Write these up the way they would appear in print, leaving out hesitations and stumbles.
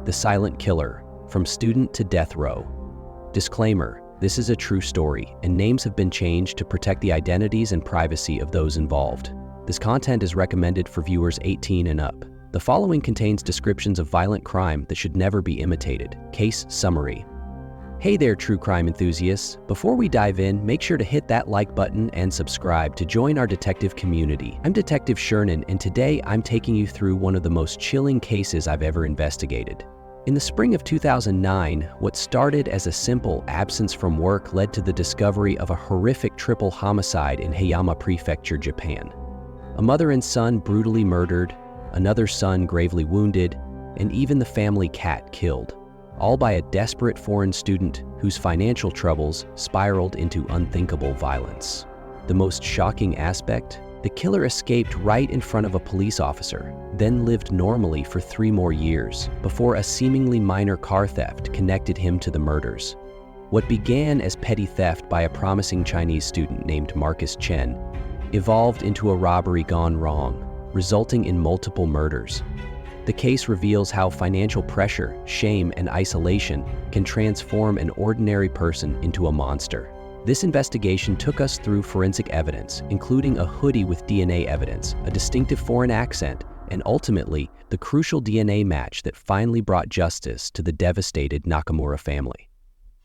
The Silent Killer, From Student to Death Row. Disclaimer, this is a true story, and names have been changed to protect the identities and privacy of those involved. This content is recommended for viewers 18 and up. The following contains descriptions of violent crime that should never be imitated. Case summary. Hey there, true crime enthusiasts. Before we dive in, make sure to hit that like button and subscribe to join our detective community. I'm Detective Shernan, and today I'm taking you through one of the most chilling cases I've ever investigated. In the spring of 2009, what started as a simple absence from work led to the discovery of a horrific triple homicide in Gifu Prefecture, Japan. A mother and son brutally murdered, another son gravely wounded, and even the family cat killed, all by a desperate foreign student whose financial troubles spiraled into unthinkable violence. The most shocking aspect? The killer escaped right in front of a police officer, then lived normally for 3 more years before a seemingly minor car theft connected him to the murders. What began as petty theft by a promising Chinese student named Marcus Chen evolved into a robbery gone wrong, resulting in multiple murders. The case reveals how financial pressure, shame, and isolation can transform an ordinary person into a monster. This investigation took us through forensic evidence, including a hoodie with DNA evidence, a distinctive foreign accent, and ultimately, the crucial DNA match that finally brought justice to the devastated Nakamura family.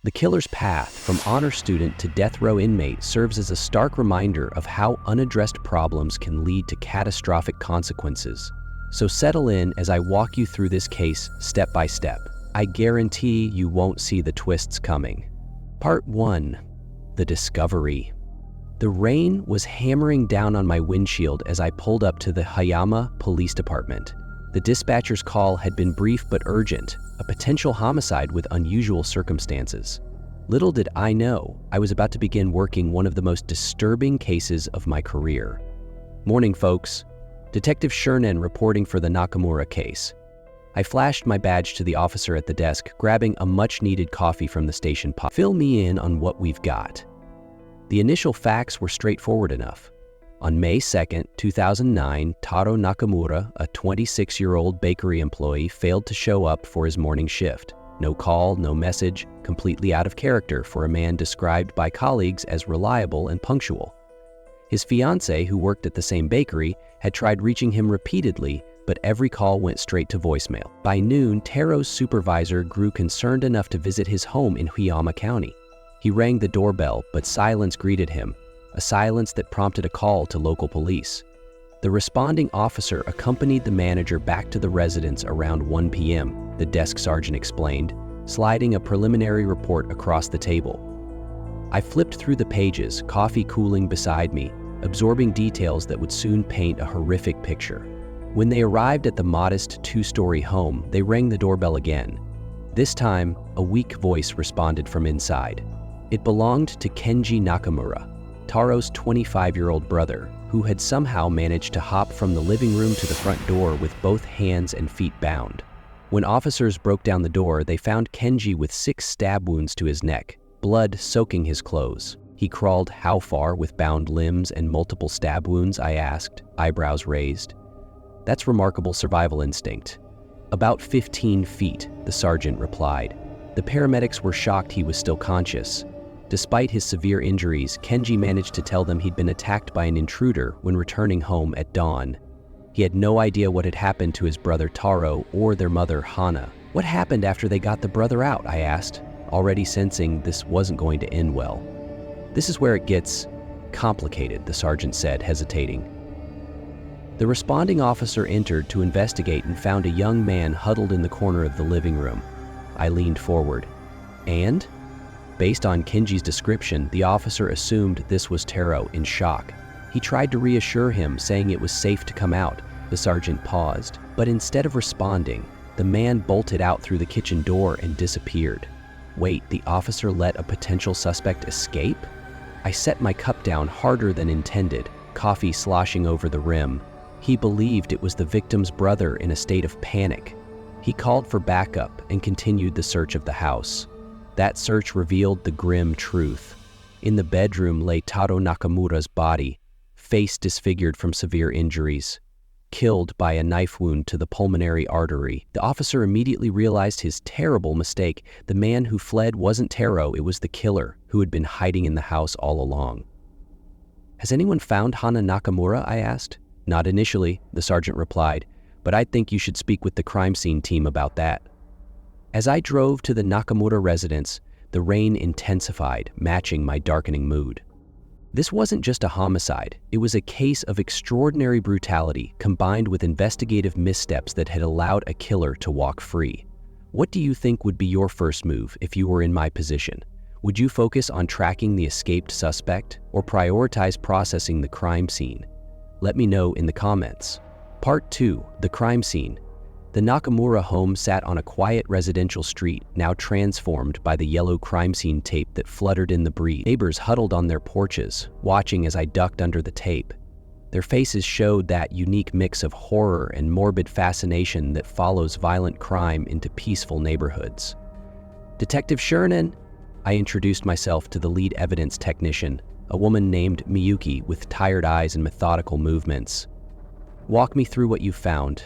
The killer's path from honor student to death row inmate serves as a stark reminder of how unaddressed problems can lead to catastrophic consequences. So settle in as I walk you through this case step by step. I guarantee you won't see the twists coming. Part 1. The Discovery. The rain was hammering down on my windshield as I pulled up to the Gifu Police Department. The dispatcher's call had been brief but urgent, a potential homicide with unusual circumstances. Little did I know, I was about to begin working one of the most disturbing cases of my career. Morning, folks. Detective Shernan reporting for the Nakamura case. I flashed my badge to the officer at the desk, grabbing a much-needed coffee from the station pot. Fill me in on what we've got. The initial facts were straightforward enough. On May 2, 2009, Taro Nakamura, a 26-year-old bakery employee, failed to show up for his morning shift. No call, no message, completely out of character for a man described by colleagues as reliable and punctual. His fiancée, who worked at the same bakery, had tried reaching him repeatedly, but every call went straight to voicemail. By noon, Taro's supervisor grew concerned enough to visit his home in Gifu County. He rang the doorbell, but silence greeted him, a silence that prompted a call to local police. The responding officer accompanied the manager back to the residence around 1 p.m., the desk sergeant explained, sliding a preliminary report across the table. I flipped through the pages, coffee cooling beside me, absorbing details that would soon paint a horrific picture. When they arrived at the modest 2-story home, they rang the doorbell again. This time, a weak voice responded from inside. It belonged to Kenji Nakamura, Taro's 25-year-old brother, who had somehow managed to hop from the living room to the front door with both hands and feet bound. When officers broke down the door, they found Kenji with 6 stab wounds to his neck, blood soaking his clothes. He crawled how far with bound limbs and multiple stab wounds, I asked, eyebrows raised. That's remarkable survival instinct. About 15 feet, the sergeant replied. The paramedics were shocked he was still conscious. Despite his severe injuries, Kenji managed to tell them he'd been attacked by an intruder when returning home at dawn. He had no idea what had happened to his brother Taro or their mother Hana. What happened after they got the brother out, I asked, already sensing this wasn't going to end well. This is where it gets complicated, the sergeant said, hesitating. The responding officer entered to investigate and found a young man huddled in the corner of the living room. I leaned forward. And? Based on Kenji's description, the officer assumed this was Taro, in shock. He tried to reassure him, saying it was safe to come out. The sergeant paused, but instead of responding, the man bolted out through the kitchen door and disappeared. Wait, the officer let a potential suspect escape? I set my cup down harder than intended, coffee sloshing over the rim. He believed it was the victim's brother in a state of panic. He called for backup and continued the search of the house. That search revealed the grim truth. In the bedroom lay Taro Nakamura's body, face disfigured from severe injuries. killed by a knife wound to the pulmonary artery. The officer immediately realized his terrible mistake. The man who fled wasn't Taro, it was the killer who had been hiding in the house all along. "Has anyone found Hana Nakamura?" I asked. "Not initially," the sergeant replied, "but I think you should speak with the crime scene team about that." As I drove to the Nakamura residence, the rain intensified, matching my darkening mood. This wasn't just a homicide, it was a case of extraordinary brutality combined with investigative missteps that had allowed a killer to walk free. What do you think would be your first move if you were in my position? Would you focus on tracking the escaped suspect or prioritize processing the crime scene? Let me know in the comments. Part 2, the crime scene. The Nakamura home sat on a quiet residential street, now transformed by the yellow crime scene tape that fluttered in the breeze. Neighbors huddled on their porches, watching as I ducked under the tape. Their faces showed that unique mix of horror and morbid fascination that follows violent crime into peaceful neighborhoods. "Detective Shernan," I introduced myself to the lead evidence technician, a woman named Miyuki with tired eyes and methodical movements. "Walk me through what you found."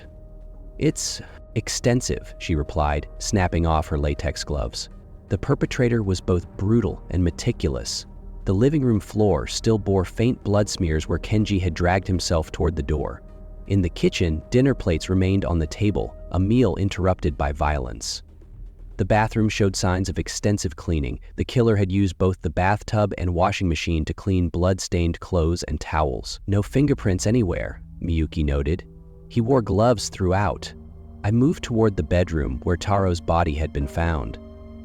"It's extensive," she replied, snapping off her latex gloves. The perpetrator was both brutal and meticulous. The living room floor still bore faint blood smears where Kenji had dragged himself toward the door. In the kitchen, dinner plates remained on the table, a meal interrupted by violence. The bathroom showed signs of extensive cleaning. The killer had used both the bathtub and washing machine to clean blood-stained clothes and towels. "No fingerprints anywhere," Miyuki noted. "He wore gloves throughout." I moved toward the bedroom where Taro's body had been found.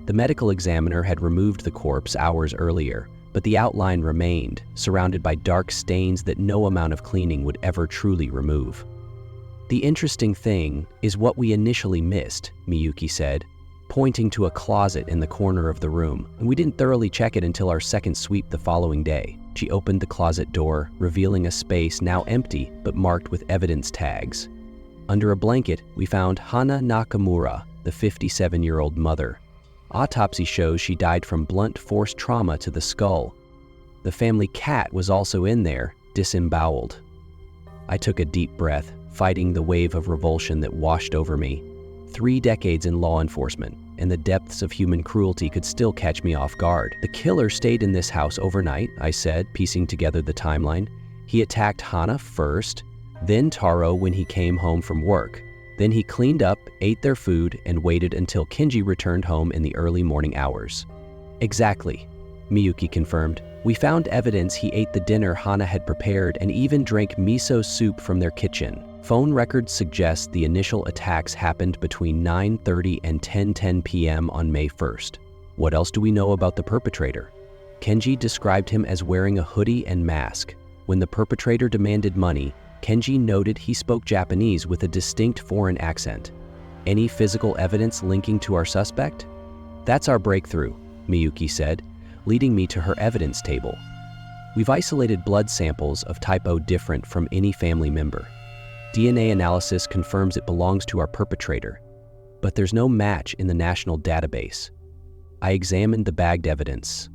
The medical examiner had removed the corpse hours earlier, but the outline remained, surrounded by dark stains that no amount of cleaning would ever truly remove. "The interesting thing is what we initially missed," Miyuki said, pointing to a closet in the corner of the room, "and we didn't thoroughly check it until our second sweep the following day." She opened the closet door, revealing a space now empty but marked with evidence tags. Under a blanket, we found Hana Nakamura, the 57-year-old mother. Autopsy shows she died from blunt force trauma to the skull. The family cat was also in there, disemboweled. I took a deep breath, fighting the wave of revulsion that washed over me. 3 decades in law enforcement, and the depths of human cruelty could still catch me off guard. "The killer stayed in this house overnight," I said, piecing together the timeline. "He attacked Hana first, then Taro when he came home from work. Then he cleaned up, ate their food, and waited until Kenji returned home in the early morning hours." "Exactly," Miyuki confirmed. "We found evidence he ate the dinner Hana had prepared and even drank miso soup from their kitchen. Phone records suggest the initial attacks happened between 9:30 and 10:10 p.m. on May 1st. What else do we know about the perpetrator?" Kenji described him as wearing a hoodie and mask. When the perpetrator demanded money, Kenji noted he spoke Japanese with a distinct foreign accent. "Any physical evidence linking to our suspect?" "That's our breakthrough," Miyuki said, leading me to her evidence table. "We've isolated blood samples of type O different from any family member. DNA analysis confirms it belongs to our perpetrator, but there's no match in the national database." I examined the bagged evidence.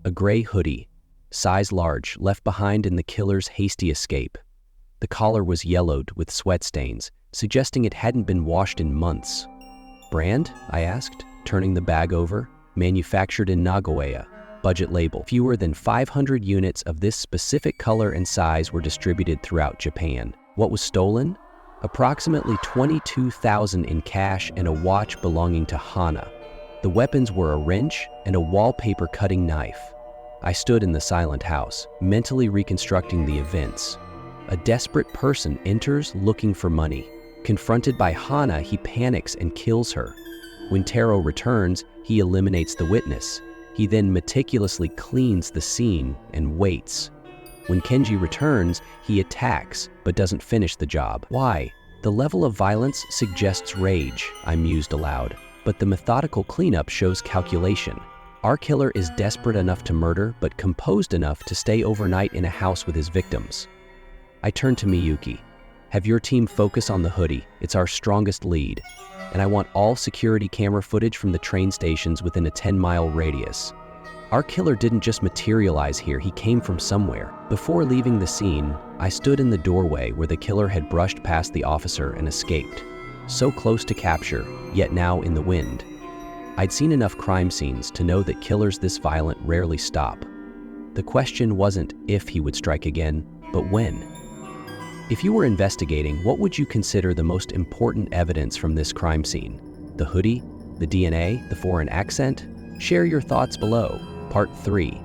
A gray hoodie, size large, left behind in the killer's hasty escape. The collar was yellowed with sweat stains, suggesting it hadn't been washed in months. "Brand?" I asked, turning the bag over. "Manufactured in Nagoya. Budget label. Fewer than 500 units of this specific color and size were distributed throughout Japan." What was stolen? Approximately 22,000 in cash and a watch belonging to Hana. The weapons were a wrench and a wallpaper cutting knife. I stood in the silent house, mentally reconstructing the events. A desperate person enters looking for money. Confronted by Hana, he panics and kills her. When Taro returns, he eliminates the witness. He then meticulously cleans the scene and waits. When Kenji returns, he attacks, but doesn't finish the job. Why? The level of violence suggests rage, I mused aloud, but the methodical cleanup shows calculation. Our killer is desperate enough to murder, but composed enough to stay overnight in a house with his victims. I turned to Miyuki. "Have your team focus on the hoodie. It's our strongest lead. And I want all security camera footage from the train stations within a 10-mile radius. Our killer didn't just materialize here, he came from somewhere. Before leaving the scene, I stood in the doorway where the killer had brushed past the officer and escaped. So close to capture, yet now in the wind. I'd seen enough crime scenes to know that killers this violent rarely stop. The question wasn't if he would strike again, but when. If you were investigating, what would you consider the most important evidence from this crime scene? The hoodie? The DNA? The foreign accent? Share your thoughts below. Part 3.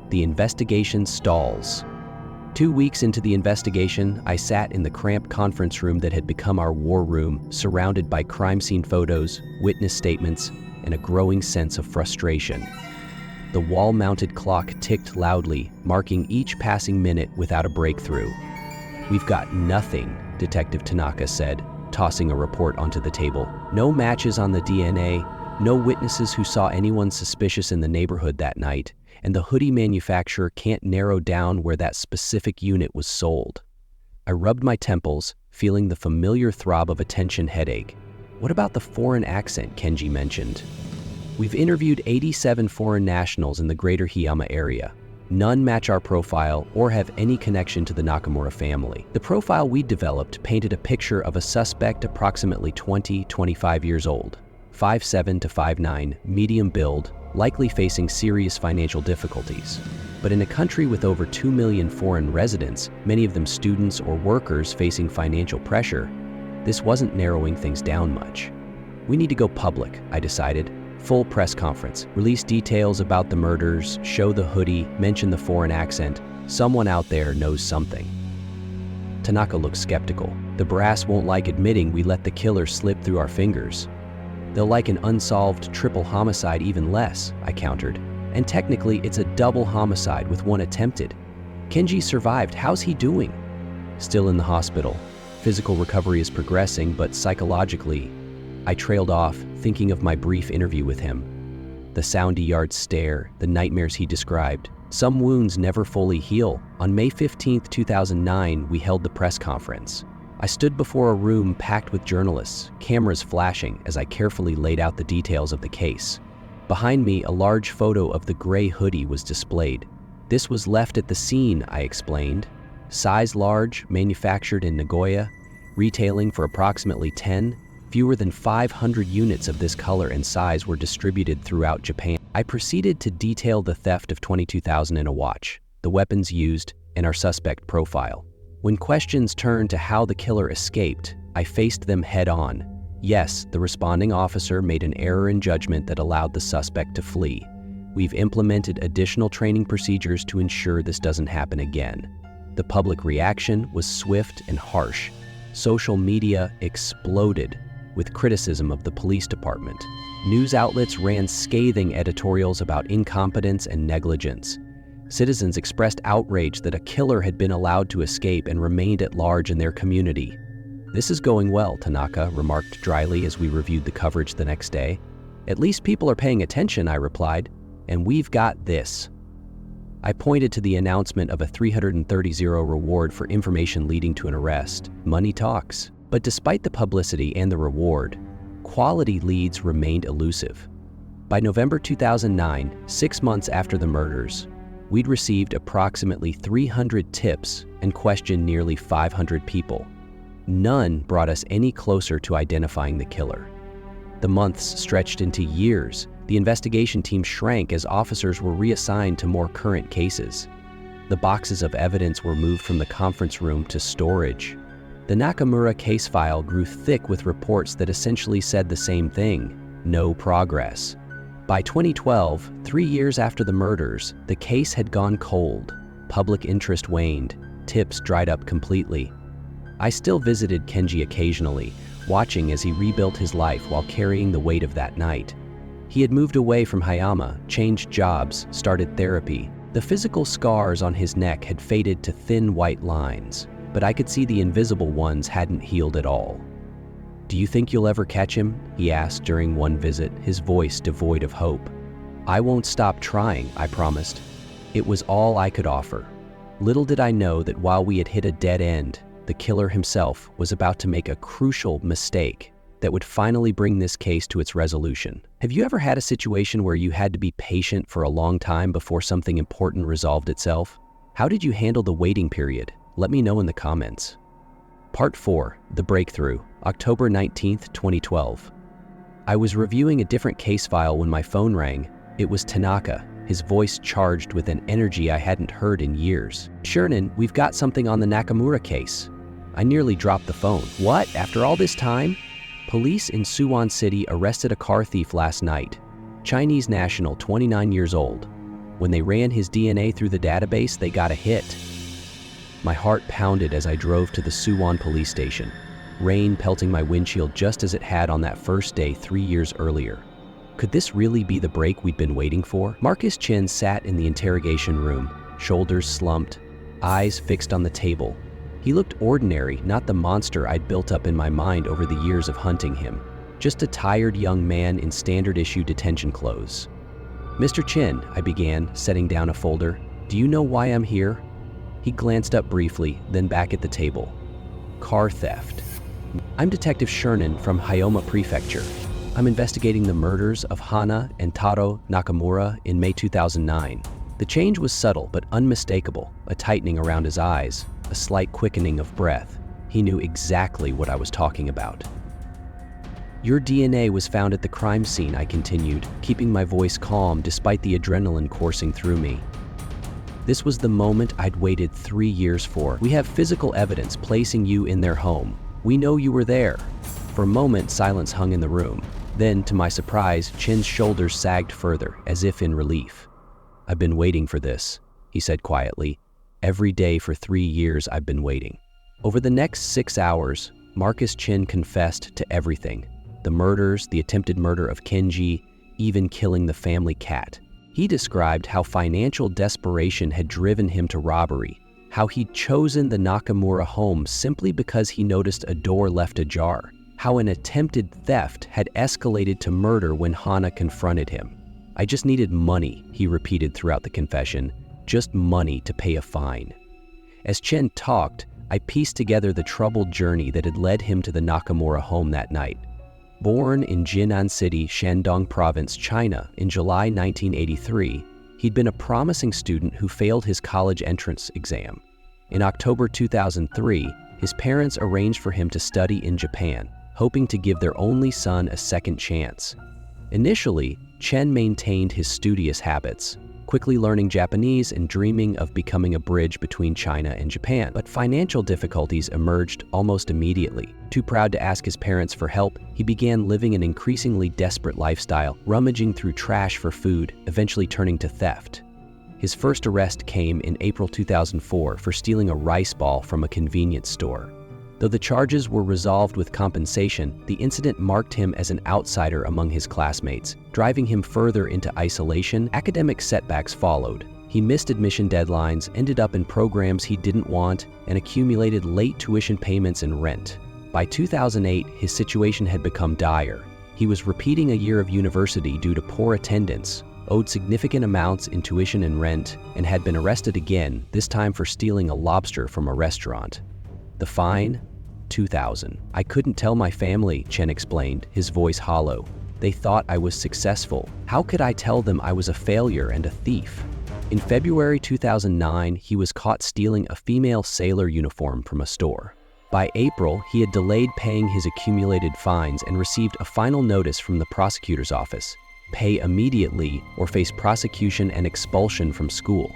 The investigation stalls. 2 weeks into the investigation, I sat in the cramped conference room that had become our war room, surrounded by crime scene photos, witness statements, and a growing sense of frustration. The wall-mounted clock ticked loudly, marking each passing minute without a breakthrough. "We've got nothing," Detective Tanaka said, tossing a report onto the table. "No matches on the DNA, no witnesses who saw anyone suspicious in the neighborhood that night, and the hoodie manufacturer can't narrow down where that specific unit was sold." I rubbed my temples, feeling the familiar throb of a tension headache. "What about the foreign accent Kenji mentioned?" "We've interviewed 87 foreign nationals in the greater Hiyama area. None match our profile or have any connection to the Nakamura family. The profile we developed painted a picture of a suspect approximately 20-25 years old, 5'7" to 5'9", medium build, likely facing serious financial difficulties. But in a country with over 2 million foreign residents, many of them students or workers facing financial pressure, this wasn't narrowing things down much. We need to go public, I decided. Full press conference, release details about the murders, show the hoodie, mention the foreign accent. Someone out there knows something. Tanaka looked skeptical. "The brass won't like admitting we let the killer slip through our fingers. They'll like an unsolved triple homicide even less," I countered. "And technically, it's a double homicide with one attempted. Kenji survived. How's he doing?" "Still in the hospital. Physical recovery is progressing, but psychologically..." I trailed off, thinking of my brief interview with him. The soundy yard stare, the nightmares he described. Some wounds never fully heal. On May 15, 2009, we held the press conference. I stood before a room packed with journalists, cameras flashing as I carefully laid out the details of the case. Behind me, a large photo of the gray hoodie was displayed. "This was left at the scene," I explained. "Size large, manufactured in Nagoya, retailing for approximately 10. Fewer than 500 units of this color and size were distributed throughout Japan." I proceeded to detail the theft of $22,000 in a watch, the weapons used, and our suspect profile. When questions turned to how the killer escaped, I faced them head-on. Yes, the responding officer made an error in judgment that allowed the suspect to flee. We've implemented additional training procedures to ensure this doesn't happen again. The public reaction was swift and harsh. Social media exploded with criticism of the police department. News outlets ran scathing editorials about incompetence and negligence. Citizens expressed outrage that a killer had been allowed to escape and remained at large in their community. "This is going well," Tanaka remarked dryly as we reviewed the coverage the next day. "At least people are paying attention," I replied. "And we've got this." I pointed to the announcement of a 330 reward for information leading to an arrest. Money talks. But despite the publicity and the reward, quality leads remained elusive. By November 2009, 6 months after the murders, we'd received approximately 300 tips and questioned nearly 500 people. None brought us any closer to identifying the killer. The months stretched into years. The investigation team shrank as officers were reassigned to more current cases. The boxes of evidence were moved from the conference room to storage. The Nakamura case file grew thick with reports that essentially said the same thing: no progress. By 2012, 3 years after the murders, the case had gone cold. Public interest waned. Tips dried up completely. I still visited Kenji occasionally, watching as he rebuilt his life while carrying the weight of that night. He had moved away from Hayama, changed jobs, started therapy. The physical scars on his neck had faded to thin white lines, but I could see the invisible ones hadn't healed at all. "Do you think you'll ever catch him?" he asked during one visit, his voice devoid of hope. "I won't stop trying," I promised. It was all I could offer. Little did I know that while we had hit a dead end, the killer himself was about to make a crucial mistake. that would finally bring this case to its resolution. Have you ever had a situation where you had to be patient for a long time before something important resolved itself? How did you handle the waiting period? Let me know in the comments. Part 4, The Breakthrough, October 19th, 2012. I was reviewing a different case file when my phone rang. It was Tanaka, his voice charged with an energy I hadn't heard in years. "Sherman, we've got something on the Nakamura case." I nearly dropped the phone. "What? After all this time?" Police in Suwon City arrested a car thief last night. Chinese national, 29 years old. When they ran his DNA through the database, they got a hit. My heart pounded as I drove to the Suwon police station, rain pelting my windshield just as it had on that first day 3 years earlier. Could this really be the break we'd been waiting for? Marcus Chin sat in the interrogation room, shoulders slumped, eyes fixed on the table. He looked ordinary, not the monster I'd built up in my mind over the years of hunting him. Just a tired young man in standard-issue detention clothes. "Mr. Chin," I began, setting down a folder, "do you know why I'm here?" He glanced up briefly, then back at the table. "Car theft. I'm Detective Sherman from Gifu Prefecture. I'm investigating the murders of Hana and Taro Nakamura in May 2009. The change was subtle but unmistakable, a tightening around his eyes, a slight quickening of breath. He knew exactly what I was talking about. "Your DNA was found at the crime scene," I continued, keeping my voice calm despite the adrenaline coursing through me. "This was the moment I'd waited 3 years for. We have physical evidence placing you in their home. We know you were there." For a moment, silence hung in the room. Then, to my surprise, Chin's shoulders sagged further, as if in relief. "I've been waiting for this," he said quietly. "Every day for 3 years I've been waiting." Over the next 6 hours, Marcus Chin confessed to everything. The murders, the attempted murder of Kenji, even killing the family cat. He described how financial desperation had driven him to robbery, how he'd chosen the Nakamura home simply because he noticed a door left ajar, how an attempted theft had escalated to murder when Hana confronted him. "I just needed money," he repeated throughout the confession, "just money to pay a fine." As Chen talked, I pieced together the troubled journey that had led him to the Nakamura home that night. Born in Jinan City, Shandong Province, China, in July 1983, he'd been a promising student who failed his college entrance exam. In October 2003, his parents arranged for him to study in Japan, hoping to give their only son a second chance. Initially, Chen maintained his studious habits, quickly learning Japanese and dreaming of becoming a bridge between China and Japan. But financial difficulties emerged almost immediately. Too proud to ask his parents for help, he began living an increasingly desperate lifestyle, rummaging through trash for food, eventually turning to theft. His first arrest came in April 2004 for stealing a rice ball from a convenience store. Though the charges were resolved with compensation, the incident marked him as an outsider among his classmates, driving him further into isolation. Academic setbacks followed. He missed admission deadlines, ended up in programs he didn't want, and accumulated late tuition payments and rent. By 2008, his situation had become dire. He was repeating a year of university due to poor attendance, owed significant amounts in tuition and rent, and had been arrested again, this time for stealing a lobster from a restaurant. The fine? $2,000. "I couldn't tell my family," Chen explained, his voice hollow. "They thought I was successful. How could I tell them I was a failure and a thief?" In February 2009, he was caught stealing a female sailor uniform from a store. By April, he had delayed paying his accumulated fines and received a final notice from the prosecutor's office: pay immediately or face prosecution and expulsion from school.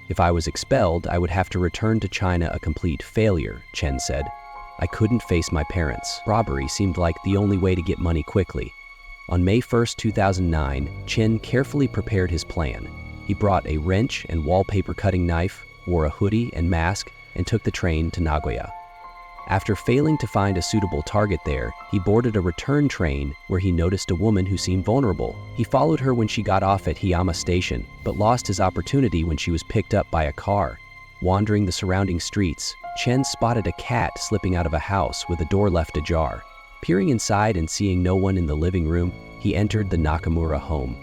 "If I was expelled, I would have to return to China a complete failure," Chen said. "I couldn't face my parents. Robbery seemed like the only way to get money quickly." On May 1st, 2009, Chen carefully prepared his plan. He brought a wrench and wallpaper cutting knife, wore a hoodie and mask, and took the train to Nagoya. After failing to find a suitable target there, he boarded a return train where he noticed a woman who seemed vulnerable. He followed her when she got off at Hiyama Station, but lost his opportunity when she was picked up by a car. Wandering the surrounding streets, Chen spotted a cat slipping out of a house with a door left ajar. Peering inside and seeing no one in the living room, he entered the Nakamura home.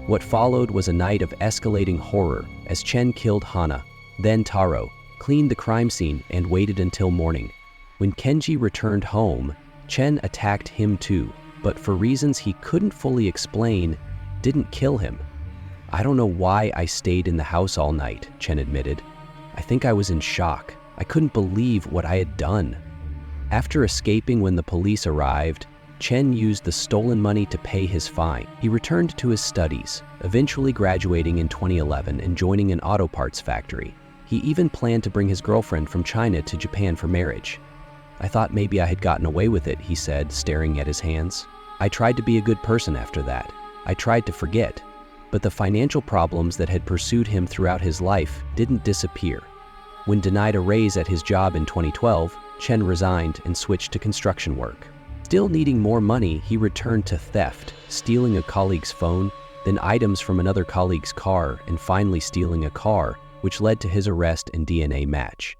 What followed was a night of escalating horror as Chen killed Hana, then Taro, cleaned the crime scene, and waited until morning. When Kenji returned home, Chen attacked him too, but for reasons he couldn't fully explain, didn't kill him. "I don't know why I stayed in the house all night," Chen admitted. "I think I was in shock. I couldn't believe what I had done." After escaping when the police arrived, Chen used the stolen money to pay his fine. He returned to his studies, eventually graduating in 2011 and joining an auto parts factory. He even planned to bring his girlfriend from China to Japan for marriage. "I thought maybe I had gotten away with it," he said, staring at his hands. "I tried to be a good person after that. I tried to forget." But the financial problems that had pursued him throughout his life didn't disappear. When denied a raise at his job in 2012, Chen resigned and switched to construction work. Still needing more money, he returned to theft, stealing a colleague's phone, then items from another colleague's car, and finally stealing a car, which led to his arrest and DNA match.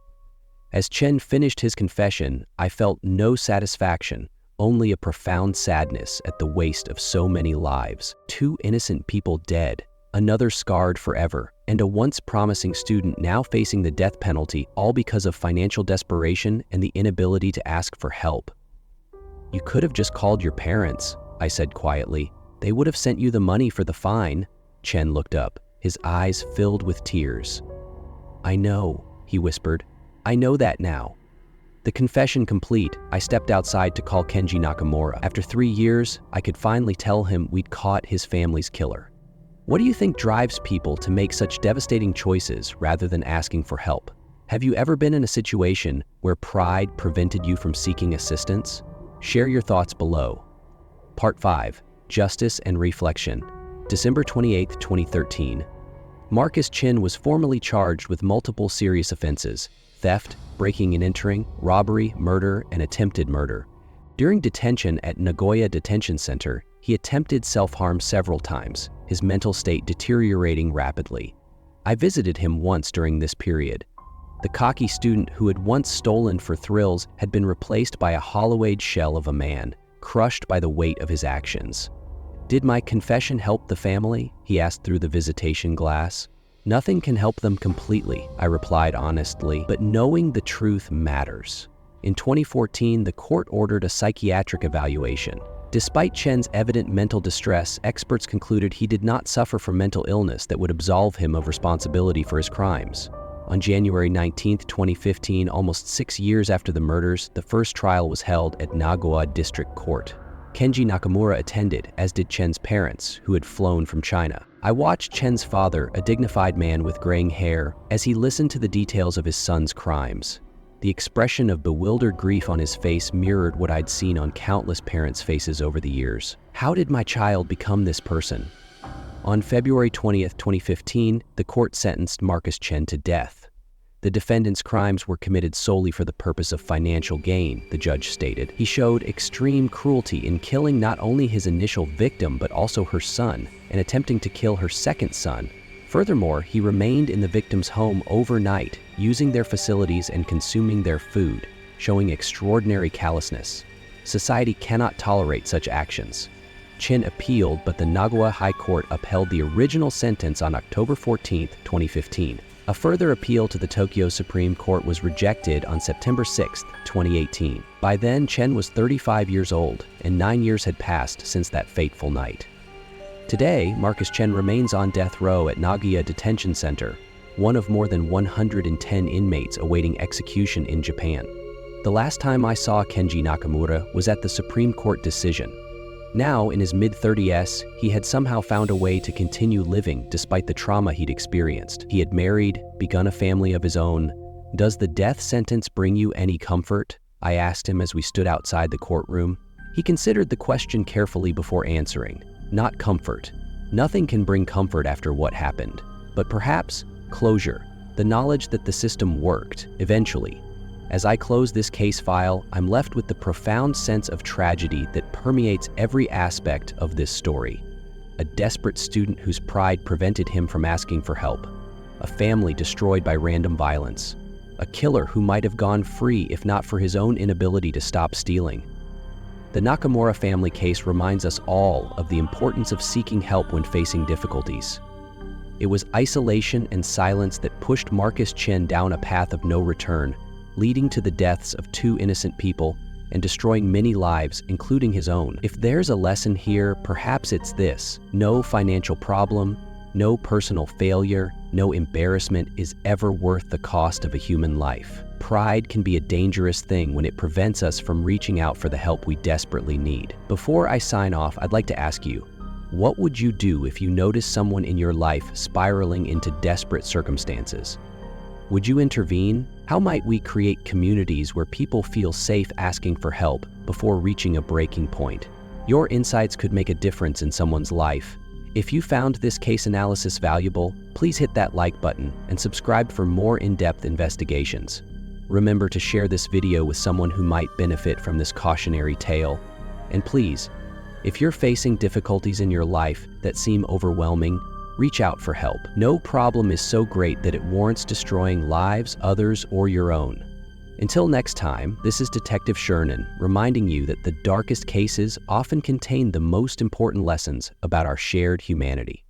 As Chen finished his confession, I felt no satisfaction, only a profound sadness at the waste of so many lives. 2 innocent people dead, another scarred forever, and a once promising student now facing the death penalty, all because of financial desperation and the inability to ask for help. "You could have just called your parents," I said quietly. "They would have sent you the money for the fine." Chen looked up, his eyes filled with tears. "I know," he whispered. "I know that now." The confession complete, I stepped outside to call Kenji Nakamura. After 3 years, I could finally tell him we'd caught his family's killer. What do you think drives people to make such devastating choices rather than asking for help? Have you ever been in a situation where pride prevented you from seeking assistance? Share your thoughts below. Part 5, Justice and Reflection. December 28, 2013. Marcus Chen was formally charged with multiple serious offenses: theft, breaking and entering, robbery, murder, and attempted murder. During detention at Nagoya Detention Center, he attempted self-harm several times, his mental state deteriorating rapidly. I visited him once during this period. The cocky student who had once stolen for thrills had been replaced by a hollow-aged shell of a man, crushed by the weight of his actions. "Did my confession help the family?" he asked through the visitation glass. "Nothing can help them completely," I replied honestly, "but knowing the truth matters." In 2014, the court ordered a psychiatric evaluation. Despite Chen's evident mental distress, experts concluded he did not suffer from mental illness that would absolve him of responsibility for his crimes. On January 19, 2015, almost 6 years after the murders, the first trial was held at Nagoya District Court. Kenji Nakamura attended, as did Chen's parents, who had flown from China. I watched Chen's father, a dignified man with graying hair, as he listened to the details of his son's crimes. The expression of bewildered grief on his face mirrored what I'd seen on countless parents' faces over the years. How did my child become this person? On February 20, 2015, the court sentenced Marcus Chen to death. The defendant's crimes were committed solely for the purpose of financial gain, the judge stated. He showed extreme cruelty in killing not only his initial victim but also her son, and attempting to kill her second son. Furthermore, he remained in the victim's home overnight, using their facilities and consuming their food, showing extraordinary callousness. Society cannot tolerate such actions. Chen appealed, but the Nagoya High Court upheld the original sentence on October 14, 2015. A further appeal to the Tokyo Supreme Court was rejected on September 6, 2018. By then, Chen was 35 years old, and 9 years had passed since that fateful night. Today, Marcus Chen remains on death row at Nagoya Detention Center, one of more than 110 inmates awaiting execution in Japan. The last time I saw Kenji Nakamura was at the Supreme Court decision. Now, in his mid-30s, he had somehow found a way to continue living despite the trauma he'd experienced. He had married, begun a family of his own. "Does the death sentence bring you any comfort?" I asked him as we stood outside the courtroom. He considered the question carefully before answering. "Not comfort. Nothing can bring comfort after what happened. But perhaps closure, the knowledge that the system worked, eventually. As I close this case file, I'm left with the profound sense of tragedy that permeates every aspect of this story. A desperate student whose pride prevented him from asking for help. A family destroyed by random violence. A killer who might have gone free if not for his own inability to stop stealing. The Nakamura family case reminds us all of the importance of seeking help when facing difficulties. It was isolation and silence that pushed Marcus Chen down a path of no return, leading to the deaths of 2 innocent people and destroying many lives, including his own. If there's a lesson here, perhaps it's this: no financial problem, no personal failure, no embarrassment is ever worth the cost of a human life. Pride can be a dangerous thing when it prevents us from reaching out for the help we desperately need. Before I sign off, I'd like to ask you, what would you do if you noticed someone in your life spiraling into desperate circumstances? Would you intervene? How might we create communities where people feel safe asking for help before reaching a breaking point? Your insights could make a difference in someone's life. If you found this case analysis valuable, please hit that like button and subscribe for more in-depth investigations. Remember to share this video with someone who might benefit from this cautionary tale. And please, if you're facing difficulties in your life that seem overwhelming, reach out for help. No problem is so great that it warrants destroying lives, others, or your own. Until next time, this is Detective Shernan, reminding you that the darkest cases often contain the most important lessons about our shared humanity.